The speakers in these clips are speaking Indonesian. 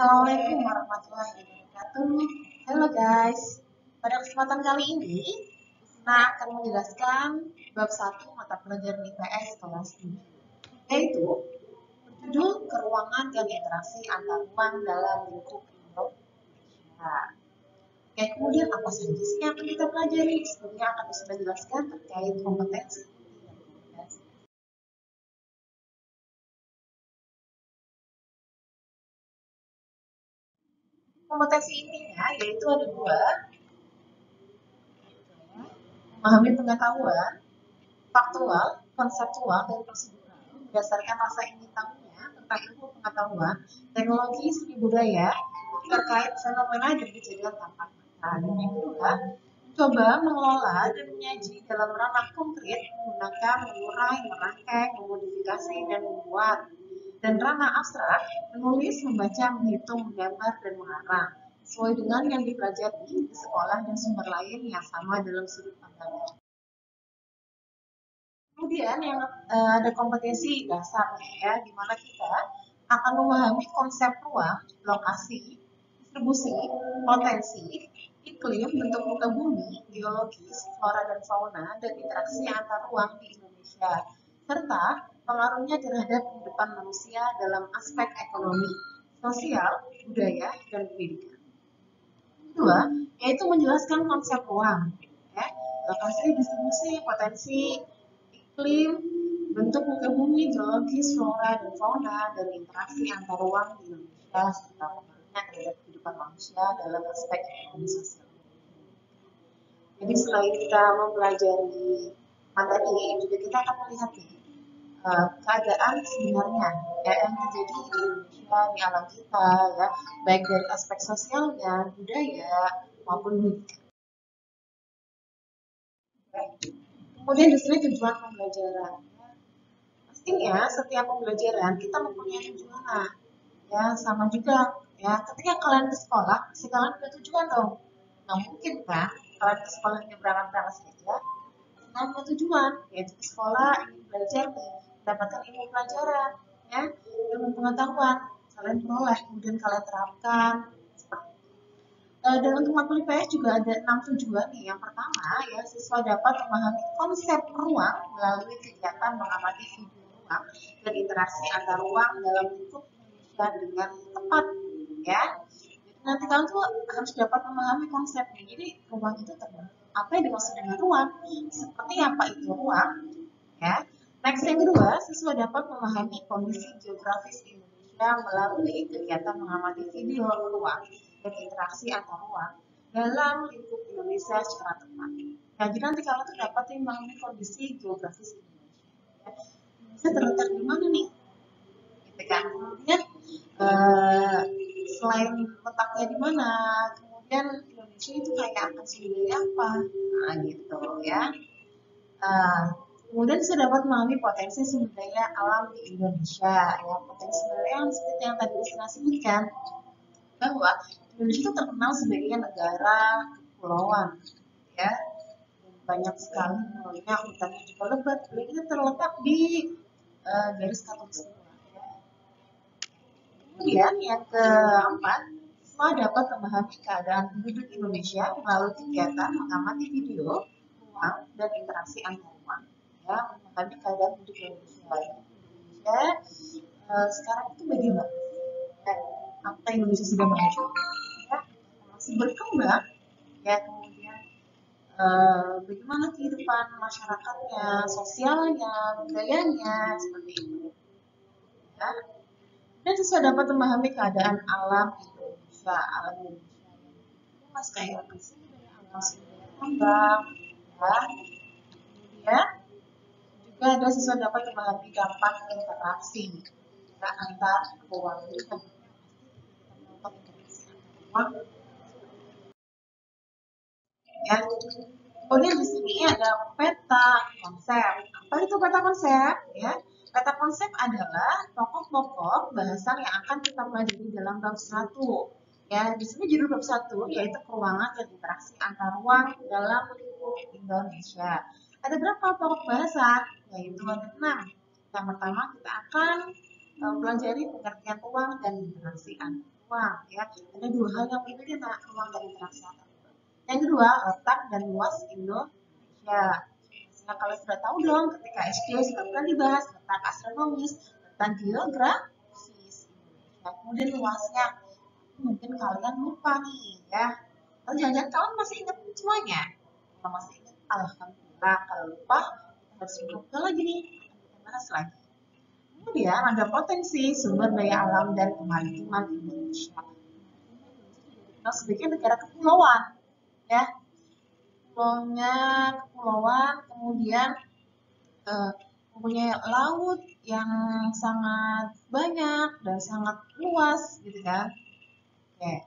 Assalamualaikum warahmatullahi wabarakatuh. Halo guys, pada kesempatan kali ini, Sina akan menjelaskan bab 1 mata pelajaran IPS kelas 7, yaitu berjudul keruangan dan interaksi antar ruang dalam lingkup Indonesia. Oke, kemudian apa saja sih yang akan kita pelajari? Sebelumnya akan saya jelaskan terkait kompetensi. Kompetensi intinya yaitu ada dua, memahami pengetahuan faktual, konseptual, dan prosedural berdasarkan rasa ingin tahunya tentang ilmu pengetahuan, teknologi, seni budaya terkait fenomena dan kejadian tampak nyata. Dan yang kedua, coba mengelola dan menyaji dalam ranah konkret menggunakan mengurai, merangkai, memodifikasi, dan membuat. Dan ranah abstrak, menulis, membaca, menghitung, menggambar, dan mengarang sesuai dengan yang dipelajari di sekolah dan sumber lain yang sama dalam sudut pandang. Kemudian yang ada kompetensi dasar ya, di mana kita akan memahami konsep ruang, lokasi, distribusi, potensi, iklim, bentuk muka bumi, geologis, flora dan fauna, dan interaksi antar ruang di Indonesia, serta pengaruhnya terhadap kehidupan manusia dalam aspek ekonomi, sosial, budaya, dan pendidikan. Kedua, yaitu menjelaskan konsep ruang, ya, lokasi, distribusi, potensi, iklim, bentuk muka bumi, geologis, flora dan fauna, dan interaksi antar ruang di Indonesia serta pengaruhnya terhadap kehidupan manusia dalam aspek ekonomi sosial. Jadi selain kita mempelajari materi, juga kita akan melihat keadaan sebenarnya ya, yang terjadi di Indonesia, di alam kita, ya, baik dari aspek sosialnya, budaya maupun pendidikan. Kemudian di sini tujuan pembelajaran. Pastinya setiap pembelajaran kita mempunyai tujuan. Ya, sama juga ya. Ketika kalian ke sekolah, pasti kalian punya tujuan dong. Nggak mungkin kan kalian ke sekolahnya berangkat-berangkat saja. Kalian punya tujuan, yaitu ke sekolah ingin belajar nih, mendapatkan ilmu pelajaran, ya, ilmu pengetahuan. Kalian peroleh, kemudian kalian terapkan. Dan untuk matkul IPS juga ada 6 tujuan nih. Yang pertama ya, siswa dapat memahami konsep ruang melalui kegiatan mengamati video ruang dan interaksi antar ruang dalam lingkup Indonesia dengan tepat, ya. Jadi nanti kalian tuh harus dapat memahami konsepnya. Jadi ruang itu terbentuk. Apa yang dimaksud dengan ruang? Seperti apa itu ruang? Ya. Next yang kedua, siswa dapat memahami kondisi geografis Indonesia melalui kegiatan mengamati video ruang dan interaksi antar ruang dalam lingkup Indonesia secara tepat. Nah, jadi nanti kalian tuh dapat memahami kondisi geografis Indonesia. Indonesia terletak di mana nih? Gitu kan. Kemudian selain letaknya di mana, kemudian Indonesia itu kayak akan sendiri apa? Nah, gitu ya. Kemudian sudah dapat memahami potensi sumber daya alam di Indonesia. Ya, potensi sumber daya alam seperti yang tadi saya sebutkan, bahwa Indonesia itu terkenal sebagai negara kepulauan, ya, dan banyak sekali pulau-nya, hutannya juga lebat. Itu terletak di garis khatulistiwa. Ya. Kemudian yang keempat, semua dapat memahami keadaan penduduk Indonesia melalui kegiatan mengamati video, ruang, dan interaksi antar ruang. Ya, mengamati keadaan penduduk Indonesia. Indonesia sekarang itu bagaimana? Apa Indonesia sudah maju? Ya, masih berkembang. Ya, kemudian bagaimana kehidupan masyarakatnya, sosialnya, budayanya, seperti itu. Ya. Dan siswa dapat memahami keadaan alam Indonesia, alam Indonesia yang luas kayak alam sumber tambang, ya. Kemudian juga ada siswa dapat memahami dampak interaksi ya, antar ruang. Jadi dampak interaksi antar ruang. Ya. Kemudian di sini ada peta konsep. Apa itu peta konsep? Ya, peta konsep adalah pokok-pokok bahasan yang akan kita pelajari dalam bab 1. Ya, di sini judul bab 1 yaitu keruangan dan interaksi antar ruang dalam lingkup Indonesia. Ada berapa pokok bahasan? Yaitu ada 6. Yang pertama kita akan pelajari pengertian ruang dan interaksi antar ruang ya. Ada dua hal yang berbeda nah, ruang dan interaksi antar ruang. Yang kedua, letak dan luas Indonesia. Nah, kalau sudah tahu dong ketika SD sudah pernah dibahas letak astronomis, letak geografis Indonesia. Kemudian luasnya mungkin kalian lupa nih ya. Atau jangan-jangan kalian masih ingat semuanya. Kalau masih ingat, alhamdulillah. Kalau lupa, kita harus berdoa lagi nih. Kita bahas lagi. Kemudian ada potensi sumber daya alam dan kemaritiman Indonesia. Nah, sebagai negara kepulauan, ya, pulaunya kepulauan, kemudian mempunyai laut yang sangat banyak dan sangat luas, gitu kan? Oke.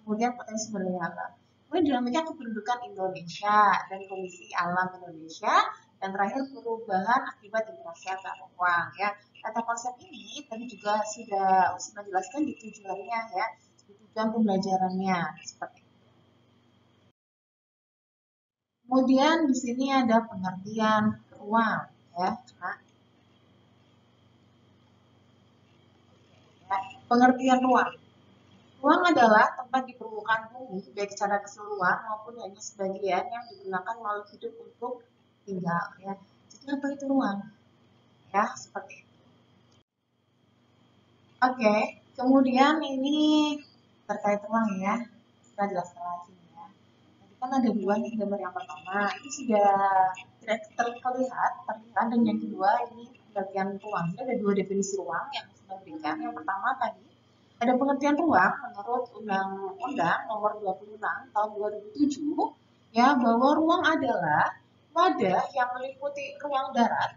Kemudian potensi sumber daya alam. Kemudian dinamika kependudukan Indonesia dan kondisi alam Indonesia, dan terakhir perubahan akibat interaksi antar ruang ya. Kata konsep ini tadi juga sudah jelaskan di tujuannya ya, di tujuan pembelajarannya seperti itu. Kemudian di sini ada pengertian ruang ya. Nah, ya. Pengertian ruang. Ruang adalah tempat di permukaan bumi, baik secara keseluruhan maupun hanya sebagian yang digunakan makhluk hidup untuk tinggal. Ya. Jadi apa itu ruang? Ya, seperti itu. Oke, kemudian ini terkait ruang ya. Kita jelaskan lagi ya. Tadi kan ada dua nih gambar yang pertama, itu sudah terlihat, dan yang kedua ini pengertian ruang. Jadi ada dua definisi ruang yang saya berikan. Yang pertama tadi ada pengertian ruang menurut Undang-Undang Nomor 26 Tahun 2007 ya, bahwa ruang adalah wadah yang meliputi ruang darat,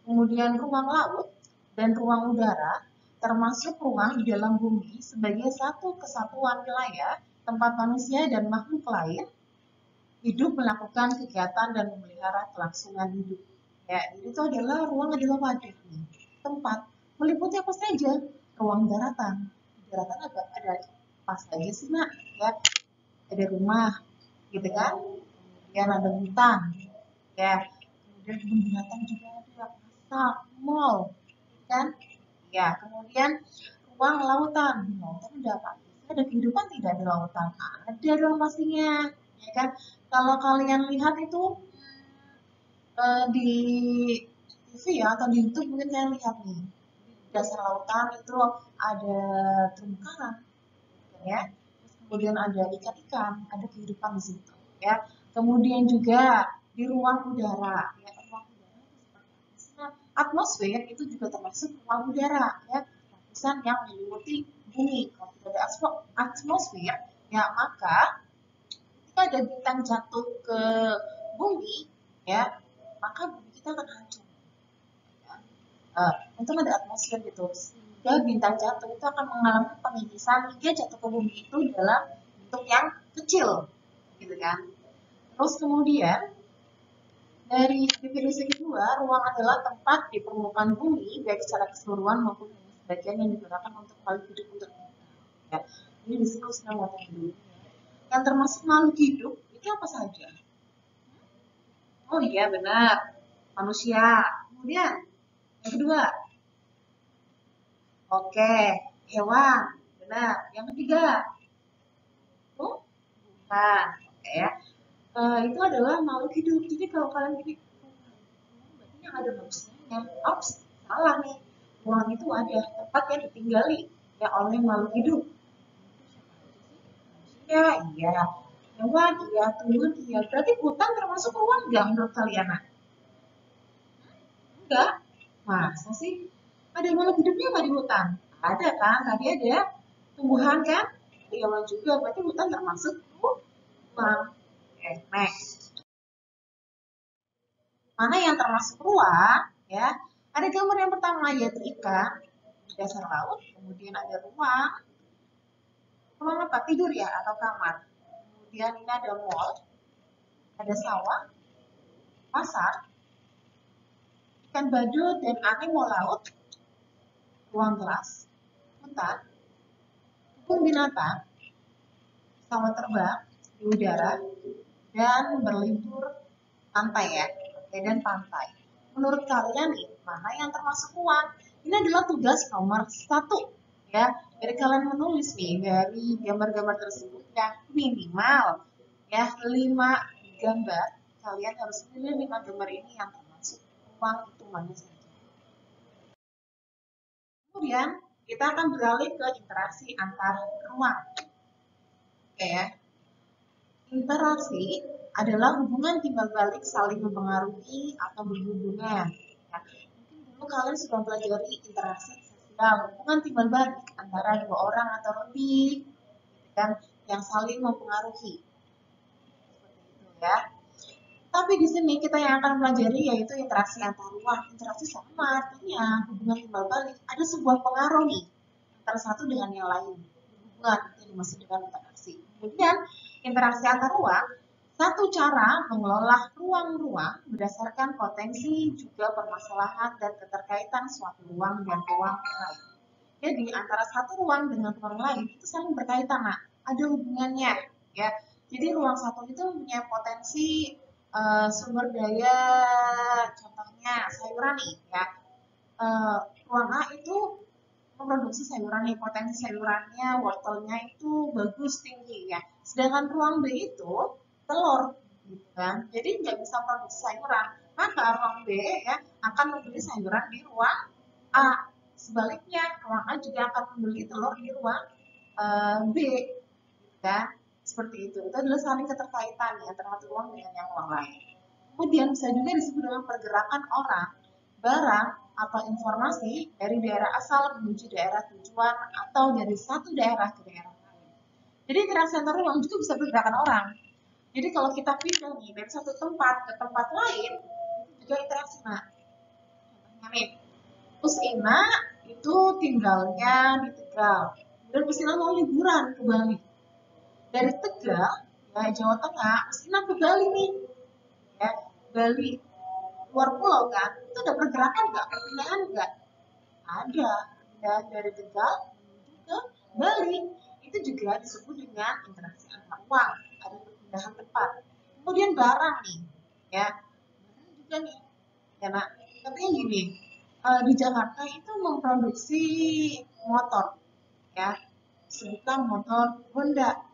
kemudian ruang laut dan ruang udara, termasuk ruang di dalam bumi sebagai satu kesatuan wilayah tempat manusia dan makhluk lain hidup melakukan kegiatan dan memelihara kelangsungan hidup. Ya, jadi itu adalah ruang adalah wadah tempat meliputi apa saja, ruang daratan. Daratan ada apa saja sih nak? Ya, ada rumah, gitu kan? Kemudian ada hutan, ya. Kemudian kebun binatang juga ada, pasar, mall, kan? Ya, kemudian ruang lautan. Di lautan ada apa? Ada kehidupan tidak di lautan? Ada dong pastinya, ya kan? Kalau kalian lihat itu di TV ya atau di YouTube mungkin kalian lihat nih di dasar lautan itu ada terumbu karang, ya. Terus kemudian ada ikan-ikan, ada kehidupan di situ, ya. Kemudian juga di ruang udara, ya. Ruang udara itu seperti apa sih? Nah, atmosfer itu juga termasuk ruang udara, ya. Lapisan yang meliputi bumi. Kalau tidak ada atmosfer, ya maka ketika ada bintang jatuh ke bumi, ya, maka bumi kita akan hancur. Ya. Untung ada atmosfer gitu, sehingga bintang jatuh itu akan mengalami pengikisan hingga jatuh ke bumi itu dalam bentuk yang kecil, gitu kan. Terus kemudian dari definisi kedua, ruang adalah tempat di permukaan bumi baik secara keseluruhan maupun sebagian yang digunakan untuk makhluk hidup untuk ya. Ini disebut sebagai makhluk hidup. Yang termasuk makhluk hidup itu apa saja? Oh iya benar, manusia. Kemudian yang kedua, oke, hewan. Benar. Yang ketiga, bukan. Oke ya. Itu adalah makhluk hidup. Jadi kalau kalian pikir, berarti yang ada manusianya. Ops, salah nih. Ruang itu ada tempat yang ditinggali ya oleh makhluk hidup. Ya, iya. Hewan, iya. Tumbuhan, iya. Berarti hutan termasuk ruang nggak menurut kalian? Enggak. Masa sih? Ada makhluk hidupnya nggak di hutan? Ada kan? Tadi ada tumbuhan kan? Hewan juga. Berarti hutan termasuk ruang. Oke, next. Mana yang termasuk ruang? Ya, ada gambar yang pertama yaitu ikan di dasar laut. Kemudian ada ruang. Ruang apa? Tidur ya atau kamar. Kemudian ini ada mall, ada sawah, pasar, ikan badut dan anemo laut, ruang kelas, hutan, kebun binatang, pesawat terbang di udara, dan berlibur pantai ya. Oke, dan pantai. Menurut kalian nih, mana yang termasuk ruang? Ini adalah tugas nomor 1. Ya, dari kalian menulis nih dari gambar-gambar tersebut yang minimal ya 5 gambar, kalian harus pilih 5 gambar ini yang termasuk ruang hitungannya saja. Kemudian kita akan beralih ke interaksi antar ruang. Oke ya. Interaksi adalah hubungan timbal balik saling mempengaruhi atau berhubungan. Ya, mungkin dulu kalian sudah pelajari interaksi sosial, hubungan timbal balik antara dua orang atau lebih, gitu kan, yang saling mempengaruhi. Seperti itu ya. Tapi di sini kita yang akan pelajari yaitu interaksi antar ruang. Interaksi sama artinya hubungan timbal balik. Ada sebuah pengaruh nih antara satu dengan yang lain. Hubungan yang dimaksud dengan interaksi. Kemudian interaksi antar ruang, satu cara mengelola ruang-ruang berdasarkan potensi juga permasalahan dan keterkaitan suatu ruang dan ruang lain. Jadi antara satu ruang dengan ruang lain itu saling berkaitan, nah, ada hubungannya ya. Jadi ruang satu itu punya potensi sumber daya, contohnya sayuran nih ya. Uh, Ruang A itu memproduksi sayuran nih, potensi sayurannya, wortelnya itu bagus tinggi ya. Sedangkan ruang B itu telur, gitu kan. Jadi nggak bisa produksi sayuran. Maka ruang B ya akan membeli sayuran di ruang A. Sebaliknya, ruang A juga akan membeli telur di ruang B, gitu kan. Seperti itu. Itu adalah saling keterkaitan ya antara satu ruang dengan yang ruang lain. Kemudian bisa juga disebut dengan pergerakan orang, barang, atau informasi dari daerah asal menuju daerah tujuan atau dari satu daerah ke daerah lain. Jadi interaksi antar ruang juga bisa pergerakan orang. Jadi kalau kita pindah nih dari satu tempat ke tempat lain, itu juga interaksi. Nah, contohnya nih, Usina itu tinggalnya di Tegal. Dan Usina mau liburan ke Bali. Dari Tegal, ya Jawa Tengah, Usina ke Bali nih. Ya, Bali luar pulau kan, itu ada pergerakan nggak, perpindahan nggak? Ada. Dan dari Tegal menuju ke Bali, itu juga disebut dengan interaksi antar ruang, ada perpindahan tempat. Kemudian barang nih, ya barang juga nih, ya nak. Tapi yang gini, di Jakarta itu memproduksi motor, ya sebutlah motor Honda.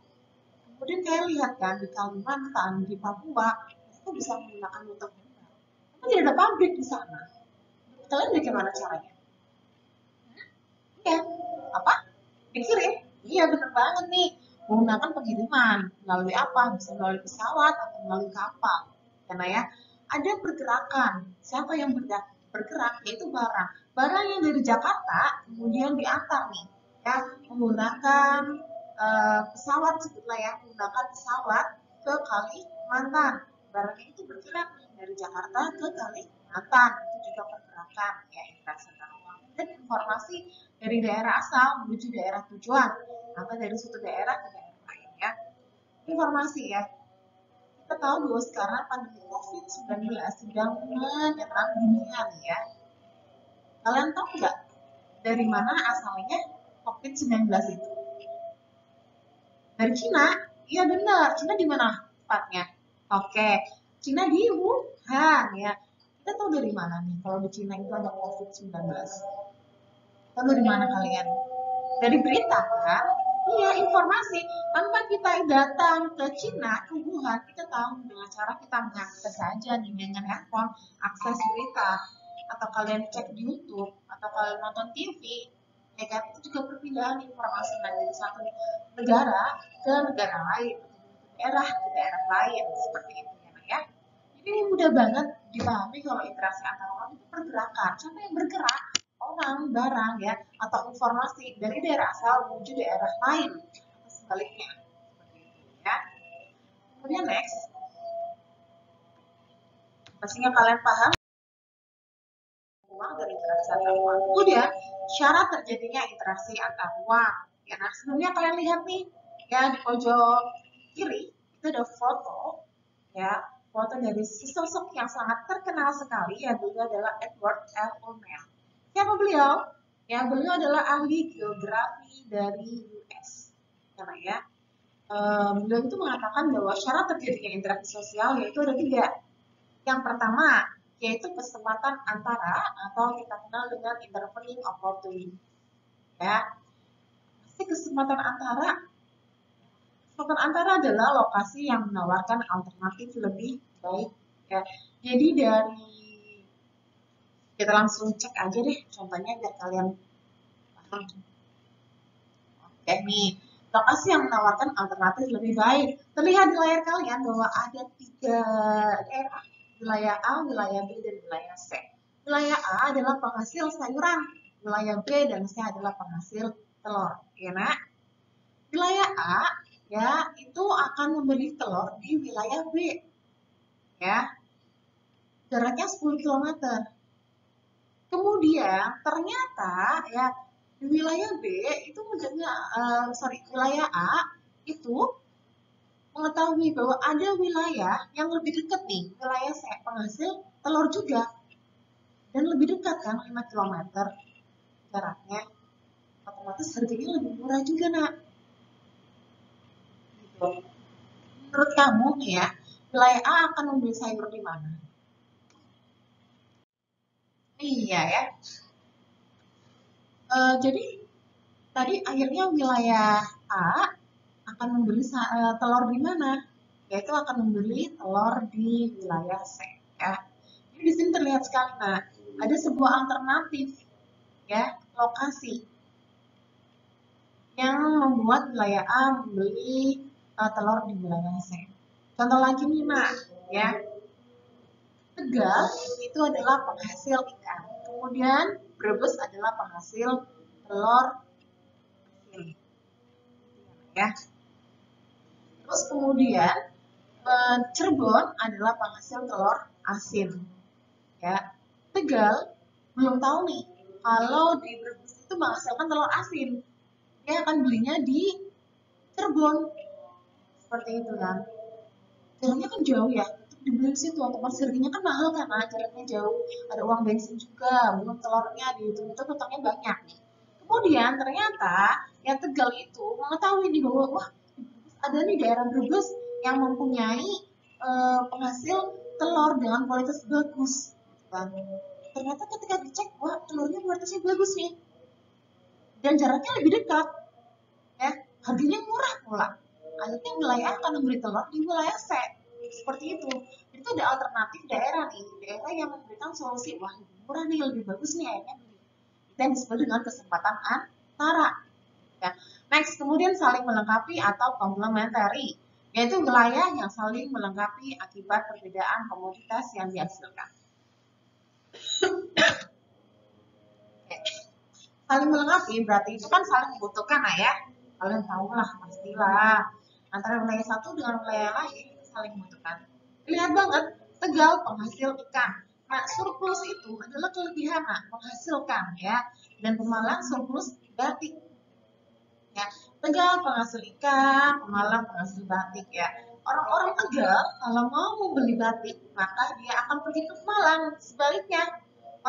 Kemudian saya lihat kan di Kalimantan, di Papua, itu bisa menggunakan motor Honda. Tapi tidak ada pabrik di sana. Kalian bagaimana caranya? Iya, apa? Pikirin. Iya bener banget nih. Menggunakan pengiriman melalui apa? Bisa melalui pesawat atau melalui kapal. Karena ya ada pergerakan. Siapa yang bergerak? Yaitu barang. Barang yang dari Jakarta kemudian diantar nih, ya menggunakan pesawat sebutlah ya, menggunakan pesawat ke Kalimantan. Barangnya itu bergerak nih dari Jakarta ke Kalimantan. Itu juga pergerakan ya, interaksi antar ruang. Dan informasi dari daerah asal menuju daerah tujuan atau dari suatu daerah ke daerah lain ya. Informasi ya. Kita tahu bahwa sekarang pandemi COVID-19 sedang menyerang dunia nih ya. Kalian tahu nggak dari mana asalnya COVID-19 itu? Dari Cina? Iya benar. Cina di mana tepatnya? Oke, Cina di Wuhan ya. Kita tahu dari mana nih kalau di Cina itu ada COVID-19? Tahu dari mana kalian? Dari berita kan? Iya, informasi. Tanpa kita datang ke Cina, ke Wuhan, kita tahu dengan cara kita mengakses saja nih dengan handphone, akses berita, atau kalian cek di YouTube, atau kalian nonton TV, ya kan? Itu juga perpindahan informasi dari satu negara ke negara lain, daerah ke daerah lain, seperti itu ya, Nak, ya. Jadi mudah banget dipahami kalau interaksi antar orang itu pergerakan. Siapa yang bergerak? Orang, barang ya, atau informasi dari daerah asal menuju daerah lain atau sebaliknya. Seperti itu ya. Kemudian next, pastinya kalian paham ruang dan interaksi antar ruang. Kemudian syarat terjadinya interaksi antar ruang. Ya, nah sebelumnya kalian lihat nih ya di pojok kiri itu ada foto ya, foto dari sosok yang sangat terkenal sekali ya, beliau adalah Edward L. Olmert. Siapa beliau? Ya, beliau adalah ahli geografi dari US. Karena ya, beliau itu mengatakan bahwa syarat terjadinya interaksi sosial yaitu ada tiga. Yang pertama, yaitu kesempatan antara atau kita kenal dengan intervening opportunity. Ya, kesempatan antara adalah lokasi yang menawarkan alternatif lebih baik ya. Jadi dari kita langsung cek aja deh contohnya biar kalian paham. Oke nih, lokasi yang menawarkan alternatif lebih baik. Terlihat di layar kalian bahwa ada 3 daerah, wilayah A, wilayah B, dan wilayah C. Wilayah A adalah penghasil sayuran, wilayah B dan C adalah penghasil telur. Ya, nak? Wilayah A ya itu akan memberi telur di wilayah B. Ya. Jaraknya 10 km. Kemudian ternyata ya di wilayah B itu wilayah A itu mengetahui bahwa ada wilayah yang lebih dekat nih, wilayah C penghasil telur juga dan lebih dekat kan 5 km jaraknya, otomatis harganya lebih murah juga nak. Gitu. Menurut kamu nih ya, wilayah A akan membeli sayur di mana? Iya ya. Jadi tadi akhirnya wilayah A akan membeli telur di mana? Yaitu akan membeli telur di wilayah C. Ya. Ini di sini terlihat sekali, nah, ada sebuah alternatif ya lokasi yang membuat wilayah A membeli telur di wilayah C. Contoh lagi nih, Mak, ya. Tegal itu adalah penghasil ikan. Kemudian Brebes adalah penghasil telur asin. Ya. Terus kemudian Cirebon adalah penghasil telur asin. Ya. Tegal belum tahu nih kalau di Brebes itu menghasilkan telur asin. Dia akan belinya di Cirebon. Seperti itu kan. Jaraknya kan jauh ya. Dibeli situ otomatis harganya kan mahal karena jaraknya jauh, ada uang bensin juga, belum telurnya dihitung itu utangnya banyak nih. Kemudian ternyata yang Tegal itu mengetahui nih bahwa wah ada nih daerah Brebes yang mempunyai penghasil telur dengan kualitas bagus. Dan ternyata ketika dicek wah telurnya kualitasnya bagus nih dan jaraknya lebih dekat, ya harganya murah pula. Akhirnya wilayah akan memberi telur di wilayah C. Seperti itu. Itu ada alternatif daerah nih, daerah yang memberikan solusi, wah lebih murah nih, lebih bagus nih akhirnya beli. Itu yang disebut dengan kesempatan antara. Ya. Next, kemudian saling melengkapi atau komplementari, yaitu wilayah yang saling melengkapi akibat perbedaan komoditas yang dihasilkan. Saling melengkapi berarti itu kan saling membutuhkan lah ya. Kalian tahu lah pastilah antara wilayah satu dengan wilayah lain saling membutuhkan. Lihat banget Tegal penghasil ikan. Nah surplus itu adalah kelebihan menghasilkan ya, dan Pemalang surplus batik. Ya, Tegal penghasil ikan, Pemalang penghasil batik ya. Orang-orang Tegal kalau mau membeli batik maka dia akan pergi ke Pemalang. Sebaliknya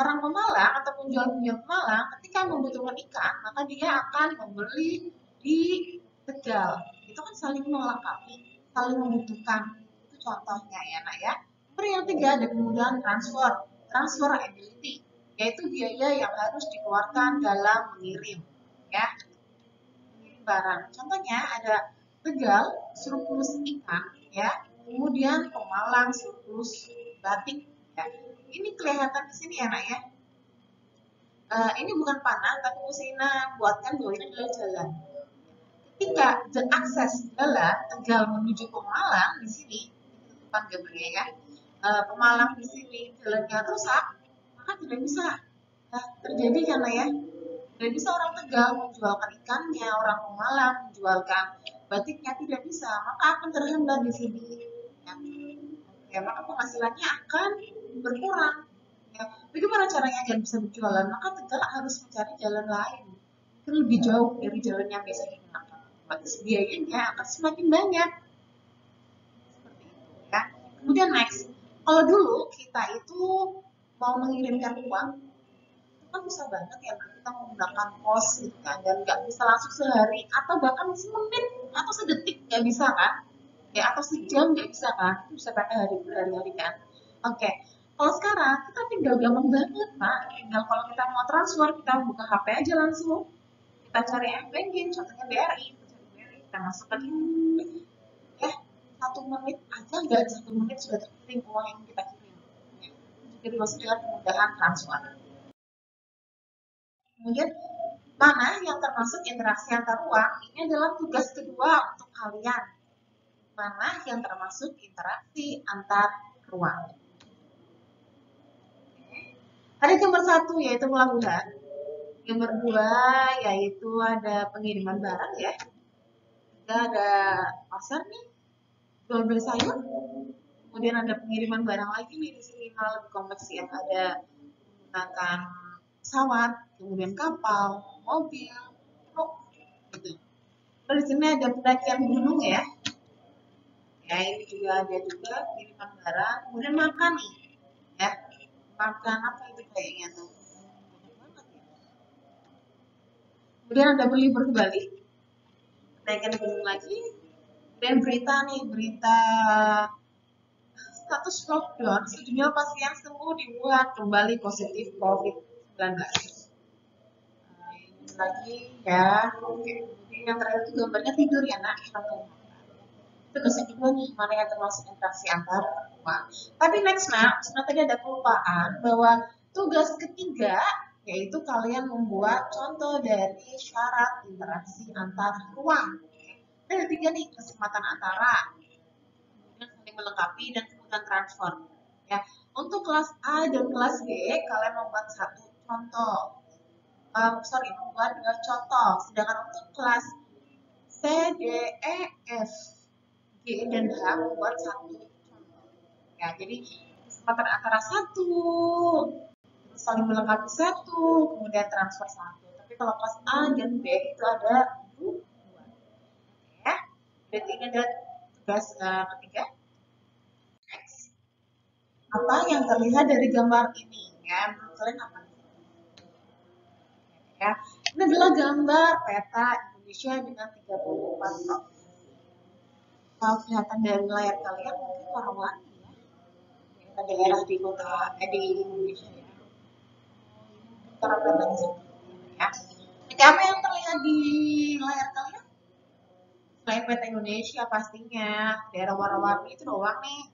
orang Pemalang atau penjual-penjual Pemalang ketika membutuhkan ikan maka dia akan membeli di Tegal. Itu kan saling melengkapi, saling membutuhkan. Itu contohnya ya nak ya. Kemudian yang tiga ada kemudahan transfer ability, yaitu biaya yang harus dikeluarkan dalam mengirim ya barang. Contohnya ada Tegal surplus ikan ya, kemudian Pemalang surplus batik ya. Ini kelihatan di sini ya nak ya. Ini bukan panah tapi Musina buatkan bahwa ini adalah jalan. Ketika akses jalan Tegal menuju Pemalang di sini, depan gambarnya ya. Pemalang di sini jalannya rusak, maka tidak bisa terjadi karena ya. Tidak bisa orang Tegal menjualkan ikannya, orang Pemalang menjualkan batiknya, tidak bisa, maka akan terhambat di sini. Ya, maka penghasilannya akan berkurang. Ya, bagaimana caranya agar bisa berjualan? Maka Tegal harus mencari jalan lain, itu lebih jauh dari jalan yang biasa digunakan. Otomatis biayanya akan semakin banyak. Seperti itu ya. Kemudian next, kalau dulu kita itu mau mengirimkan uang kan bisa banget ya kita menggunakan pos gitu kan, dan nggak bisa langsung sehari atau bahkan semenit atau sedetik nggak bisa kan ya, atau sejam nggak bisa kan, itu bisa pakai hari-hari kan. Oke, kalau sekarang kita tinggal gampang banget pak, tinggal kalau kita mau transfer kita buka HP aja langsung, Kita cari banking, contohnya BRI, kita masukkan ini, ya 1 menit aja nggak, 1 menit sudah terkirim uang yang kita kirim. Ya, juga dimaksud dengan kemudahan transfer. Kemudian mana yang termasuk interaksi antar ruang? Ini adalah tugas kedua untuk kalian. Mana yang termasuk interaksi antar ruang? Ada gambar 1 yaitu pelabuhan. Gambar 2 yaitu ada pengiriman barang ya. Juga ada pasar nih, jual beli sayur. Kemudian ada pengiriman barang lagi nih, di sini malah lebih kompleks ya. Ada menggunakan pesawat, kemudian kapal, mobil, truk, gitu. Lalu di sini ada pendakian gunung ya. Ya ini juga ada juga pengiriman barang. Kemudian makan nih, ya. Makan apa itu kayaknya tuh? Kemudian ada berlibur kembali, naikkan gunung lagi. Dan berita nih, berita status lockdown, sejumlah pasien sembuh di Wuhan kembali positif COVID-19. Nah, ini lagi ya, oke. Kemudian yang terakhir itu gambarnya tidur ya nak. Itu kesan kedua nih, mana yang termasuk interaksi antar rumah. Tapi next nak, sebenarnya tadi ada kelupaan bahwa tugas ketiga yaitu kalian membuat contoh dari syarat interaksi antar ruang. Ada 3 nih, kesempatan antara, kemudian saling melengkapi dan kemudian transfer. Ya, untuk kelas A dan kelas B kalian membuat 1 contoh. Membuat 2 contoh. Sedangkan untuk kelas C, D, E, F, G dan H membuat 1 contoh. Ya, jadi kesempatan antara 1, saling melengkapi 1, kemudian transfer 1. Tapi kalau kelas A dan B itu ada 2. Ya, berarti ini adalah tugas ketiga. Apa yang terlihat dari gambar ini? Ya, menurut kalian apa? Ya, ini adalah gambar peta Indonesia dengan 34 provinsi. Kalau kelihatan dari layar kalian mungkin warna-warni ya. Daerah di kota di Indonesia ya. Cara petanya seperti ini ya. Jadi apa yang terlihat di layar kalian? Selain peta Indonesia pastinya daerah warna-warni itu doang nih.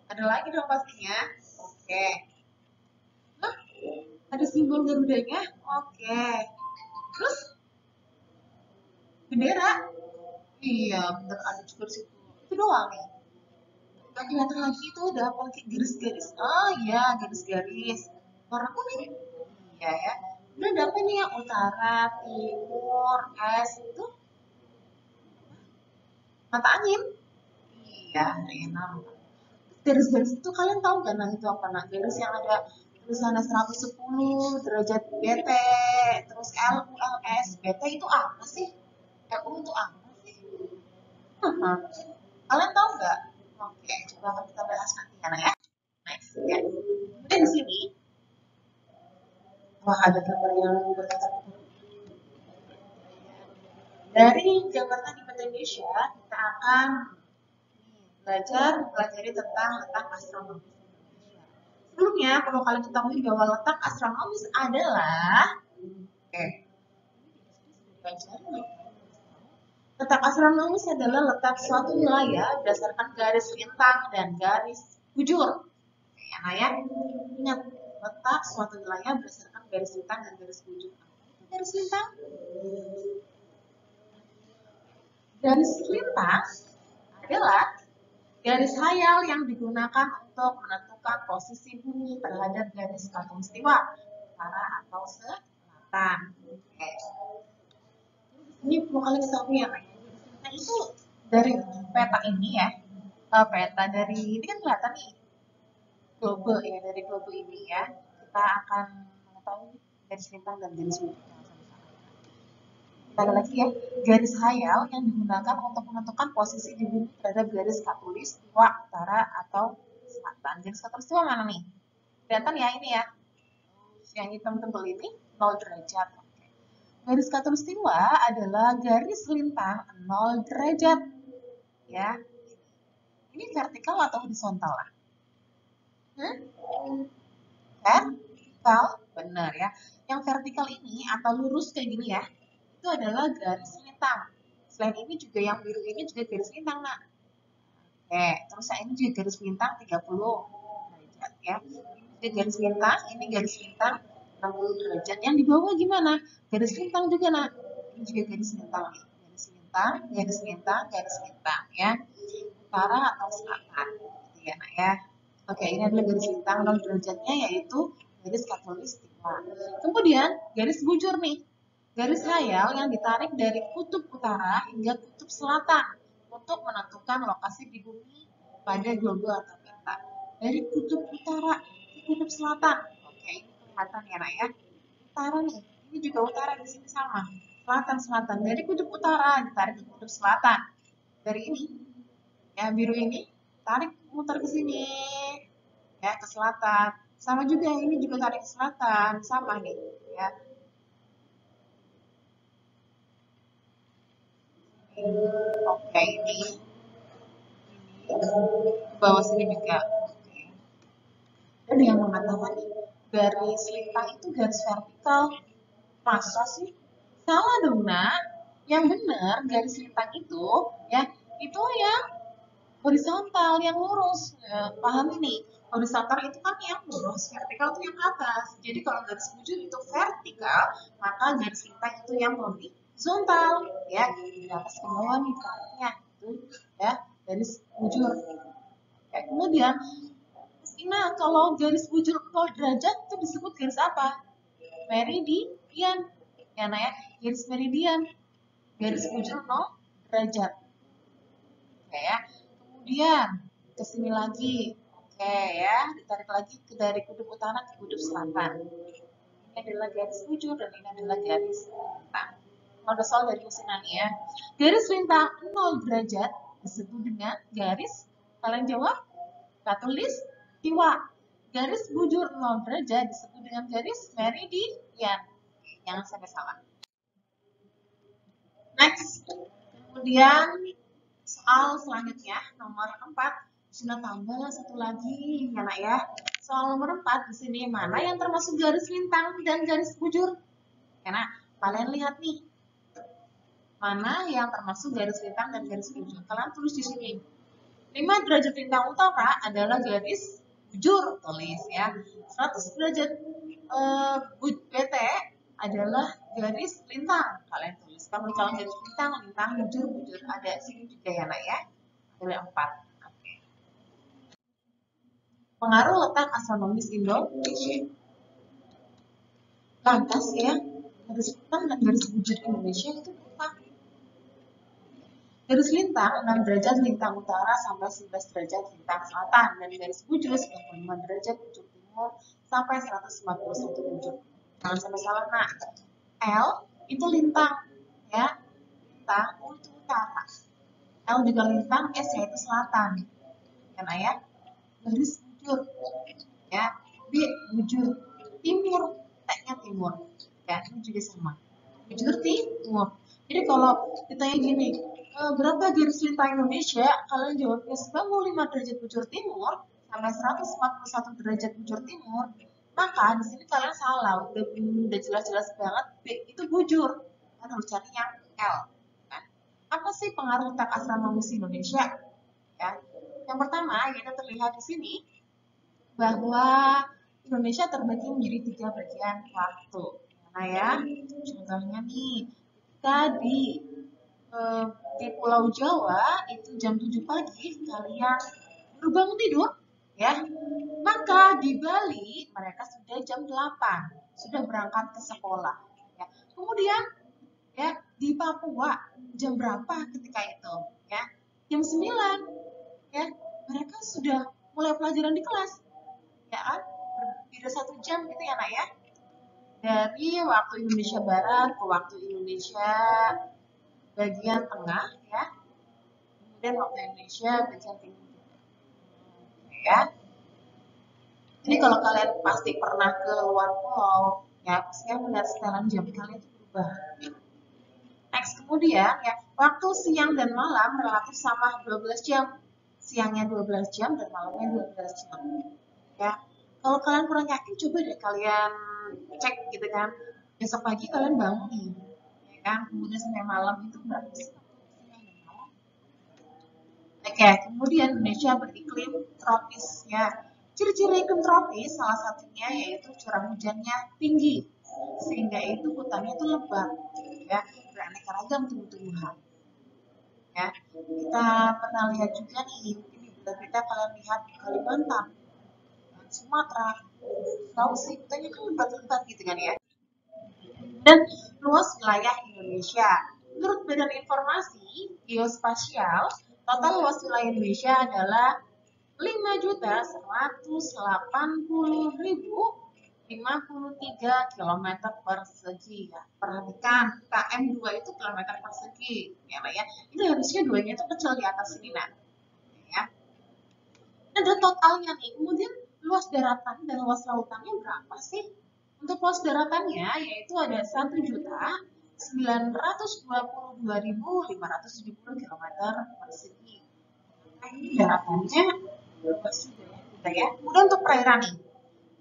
Ada lagi dong pastinya. Oke. Hah? Ada simbol Garudanya? Oke. Terus bendera? Iya, bener ada juga di situ. Itu doang nih. Gak kelihatan lagi itu ada apa lagi garis-garis. Oh iya, garis-garis. Warna kuning. Iya ya. Udah ada apa nih ya? Utara, timur, es itu mata angin. Iya, enak. Garis-garis itu kalian tahu kan nah itu apa? Nah, garis yang ada tulisannya 110 derajat BT, terus LULS. BT itu apa sih? LU itu apa sih? Kalian tahu nggak? Oke, coba akan kita bahas nanti ya. Next, ya. Kemudian di sini, wah ada gambar yang berkata dari gambar tadi Peta Indonesia, kita akan pelajari tentang letak astronomis. Sebelumnya, perlu kalian ketahui bahwa letak astronomis adalah, oke, letak astronomis adalah letak suatu wilayah berdasarkan garis lintang dan garis bujur. Ya, nah ya, ingat letak suatu wilayah berdasarkan garis lintang dan garis bujur. Garis lintang, garis lintang adalah garis hayal yang digunakan untuk menentukan posisi bumi terhadap garis khatulistiwa utara atau selatan. Oke. Ini perlu kalian ketahui ya, nah itu dari peta ini ya, peta dari ini kan kelihatan nih globe ya, dari globe ini ya kita akan mengetahui garis lintang dan garis bujur. Sekali lagi ya, garis hayal yang digunakan untuk menentukan posisi di bumi terhadap garis khatulistiwa utara atau selatan. Garis khatulistiwa mana nih? Kelihatan ya ini ya, yang hitam tebal ini 0 derajat. Garis khatulistiwa adalah garis lintang 0 derajat. Ya, ini vertikal atau horizontal lah? Vertikal, benar ya. Yang vertikal ini atau lurus kayak gini ya, itu adalah garis lintang. Selain ini juga yang biru ini juga garis lintang, nak. Oke, terus yang ini juga garis lintang 30 derajat ya. Ini juga garis lintang, ini garis lintang 60 derajat. Yang di bawah gimana? Garis lintang juga, nak. Ini juga garis lintang nih. Garis lintang, garis lintang, garis lintang ya. Utara atau selatan, gitu ya, nak ya. Oke, ini adalah garis lintang 0 derajatnya yaitu garis khatulistiwa. Kemudian garis bujur nih. Garis hayal yang ditarik dari kutub utara hingga kutub selatan untuk menentukan lokasi di bumi pada globe atau peta. Dari kutub utara ke kutub selatan. Oke, ini kelihatan ya, nak ya. Utara nih, ini juga utara di sini sama. Selatan. Dari kutub utara ditarik ke kutub selatan. Dari ini, ya biru ini, tarik muter ke sini, ya ke selatan. Sama juga ini juga tarik ke selatan, sama nih, ya. Oke, ini ke bawah sini juga. Oke. Ada yang mengatakan nih, garis lintang itu garis vertikal. Masa sih? Salah dong, nak. Yang benar garis lintang itu ya itu yang horizontal, yang lurus. Paham ini? Horizontal itu kan yang lurus, vertikal itu yang atas. Jadi kalau garis bujur itu vertikal, maka garis lintang itu yang horizontal, ya. Di atas ke bawah nih tariknya itu ya garis bujur. Ya, kemudian nah kalau garis bujur 0 derajat itu disebut garis apa? Meridian. Ya, nah ya, garis meridian. Garis bujur 0 derajat. Oke ya. Kemudian ke sini lagi. Oke ya, ditarik lagi dari kutub utara ke kutub selatan. Ini adalah garis bujur dan ini adalah garis lintang. Ada soal dari usinan ya. Garis lintang 0 derajat disebut dengan garis, kalian jawab? Khatulistiwa. Garis bujur 0 derajat disebut dengan garis meridian. Jangan sampai salah. Next. Kemudian soal selanjutnya nomor 4. Sudah tambah satu lagi ya, nak ya. Soal nomor 4 di sini mana yang termasuk garis lintang dan garis bujur? Karena kalian lihat nih. Mana yang termasuk garis lintang dan garis bujur? Kalian tulis di sini. 5 derajat lintang utara adalah garis bujur, tulis ya. 100 derajat BT adalah garis lintang, kalian tulis. Kalau garis lintang, bujur, ada sini juga ya, nak ya. Ada 4. Oke. Pengaruh letak astronomis Indonesia. Lantas ya, garis lintang dan garis bujur Indonesia itu apa? Garis lintang 6 derajat lintang utara sampai 11 derajat lintang selatan dan garis bujur 95 derajat bujur timur sampai 141 bujur. Jangan sampai salah, nak. L itu lintang ya. Lintang U itu utara. L juga lintang, S yaitu selatan. Kan ya? Garis bujur ya. B bujur timur, T-nya timur. Ya, ini juga sama. Bujur timur. Jadi kalau ditanya gini, berapa garis lintang Indonesia? Kalian jawabnya 95 derajat bujur timur sampai 141 derajat bujur timur. Maka di sini kalian salah, udah jelas-jelas banget B itu bujur. Kan harus cari yang L. Kan? Apa sih pengaruh letak astronomis Indonesia? Ya. Yang pertama, yaitu terlihat di sini bahwa Indonesia terbagi menjadi 3 bagian waktu. Nah ya, contohnya nih, ketika di Pulau Jawa itu jam 7 pagi kalian baru bangun tidur ya, maka di Bali mereka sudah jam 8 sudah berangkat ke sekolah ya. Kemudian ya di Papua jam berapa ketika itu ya, jam 9 ya, mereka sudah mulai pelajaran di kelas ya kan, beda 1 jam gitu ya, nak ya, dari waktu Indonesia Barat ke waktu Indonesia bagian tengah ya, kemudian waktu Indonesia bagian timur ya. Jadi kalau kalian pasti pernah ke luar pulau ya, pastinya melihat setelan jam kalian itu berubah. Next, kemudian ya, waktu siang dan malam relatif sama 12 jam. Siangnya 12 jam dan malamnya 12 jam. Ya. Kalau kalian kurang yakin, coba deh kalian cek gitu kan. Besok pagi kalian bangun nih, ya ya. Kemudian sampai malam itu berapa sih? Oke, kemudian Indonesia beriklim tropis ya. Ciri-ciri iklim tropis salah satunya yaitu curah hujannya tinggi, sehingga itu hutannya itu lebat, ya, beraneka ragam tumbuh-tumbuhan. Ya, kita pernah lihat juga nih, mungkin di berita kalian lihat di Kalimantan, Sumatera, Sulawesi, hutannya kan lebat-lebat gitu kan ya. Dan luas wilayah Indonesia. Menurut Badan Informasi Geospasial, total luas wilayah Indonesia adalah 5.180.053 km persegi ya. Perhatikan KM2 itu kilometer persegi ya, Mbak ya. Ini harusnya duanya itu kecil di atas ini nah. Ya. Ada totalnya nih. Kemudian luas daratan dan luas lautannya berapa sih? Untuk luas daratannya yaitu ada 1.922.570 km persegi. Nah, ini daratannya luas juga ya, kita ya. Kemudian untuk perairan nih.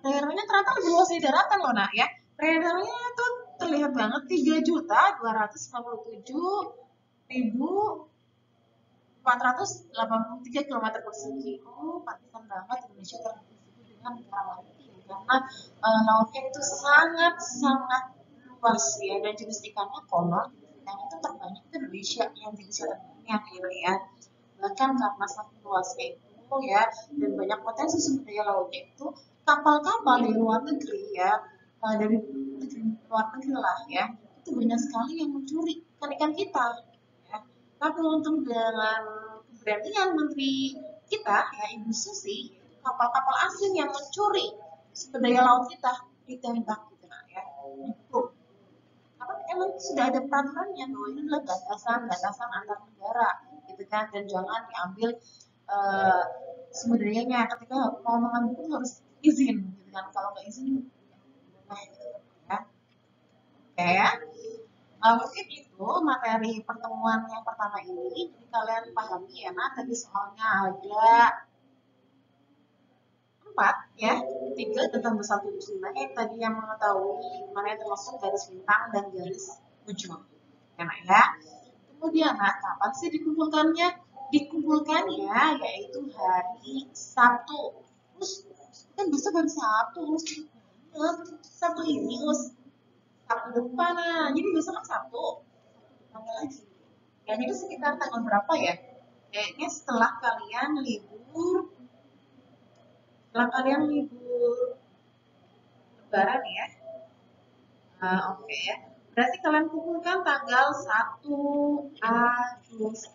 Perairannya ternyata lebih luas dari daratan loh, nah ya. Perairannya tuh terlihat banget 3.251.483 km persegi. Oh, pantesan banget Indonesia disebut dengan negara maritim karena lautnya itu sangat-sangat luas ya, dan jenis ikannya konon jenis ikan itu terbanyak di Indonesia yang jenisnya terbanyak ya. Bahkan karena saking luasnya itu ya, dan banyak potensi sumber daya lautnya itu, kapal-kapal dari luar negeri ya, dari negeri luar negeri lah ya, itu banyak sekali yang mencuri ikan-ikan kita ya. Tapi untuk dengan keberanian menteri kita ya, Ibu Susi, kapal-kapal asing yang mencuri sumber daya laut kita ditembak gitu nah ya, dihukum. Karena emang sudah ada peraturannya bahwa ini adalah batasan antar negara gitu kan, dan jangan diambil sumber dayanya. Ketika mau mengambil itu harus izin gitu kan, kalau nggak izin nah gitu ya. Oke ya. Mungkin itu materi pertemuan yang pertama ini, jadi kalian pahami ya. Nah, tadi soalnya ada 4 ya, 3 tentang bersatu muslimah tadi yang mengetahui mana yang termasuk garis bintang dan garis ujung ya, ya. Kemudian nah, kapan sih dikumpulkannya? Dikumpulkannya yaitu hari Sabtu. Terus kan besok hari Sabtu, Sabtu ini terus Sabtu depan, nah jadi besok kan Sabtu lagi ya, jadi sekitar tanggal berapa ya, kayaknya setelah kalian libur lebaran ya. Oke ya. Berarti kalian kumpulkan tanggal 1 Agustus.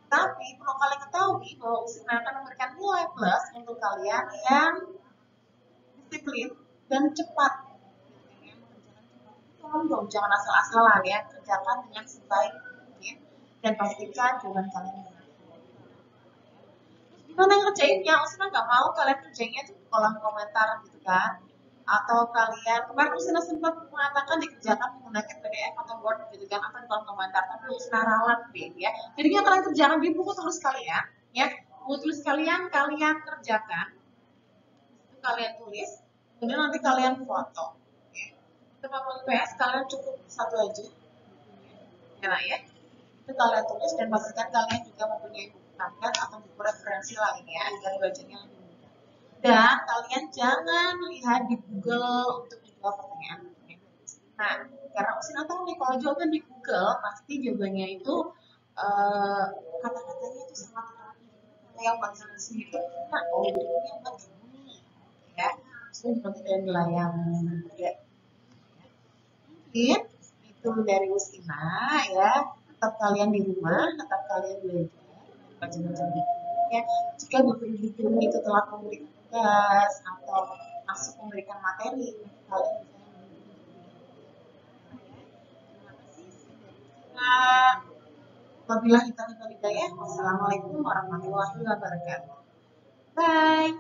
Tapi perlu kalian ketahui bahwa USIN akan memberikan nilai plus untuk kalian yang disiplin dan cepat. Tolong dong, jangan asal-asalan ya. Kerjakan dengan sebaik mungkin dan pastikan jawaban kalian benar. Gimana ngerjainnya? Usina nggak mau kalian kerjainnya itu di kolom komentar gitu kan, atau kalian kemarin Usina sempat mengatakan dikerjakan menggunakan PDF atau Word gitu kan, atau di kolom komentar, tapi Usina ralat deh ya, jadinya kalian kerjakan di buku tulis kalian ya, buku tulis kalian kerjakan, itu kalian tulis, kemudian nanti kalian foto ya. Untuk PS kalian cukup satu aja ya, itu kalian tulis dan pastikan kalian juga mempunyai buku tambahan atau buku referensi lainnya agar belajarnya lebih mudah. Dan kalian jangan lihat di Google untuk menjawab pertanyaan. Nah, karena Usin tahu nih kalau jawaban di Google pasti jawabannya itu kata-katanya itu sangat rapi. Yang bahasa sendiri. Nah, ini yang buat kamu nih, ya. Usin juga tidak nilai yang ya. Mungkin itu dari Usina ya. Tetap kalian di rumah, tetap kalian belajar macam-macam buku ya. Jika buku-buku itu telah memberikan tugas atau masuk memberikan materi, kalian bisa terima kasih. Wabillahi taufiq wal hidayah. Wassalamualaikum warahmatullahi wabarakatuh. Bye.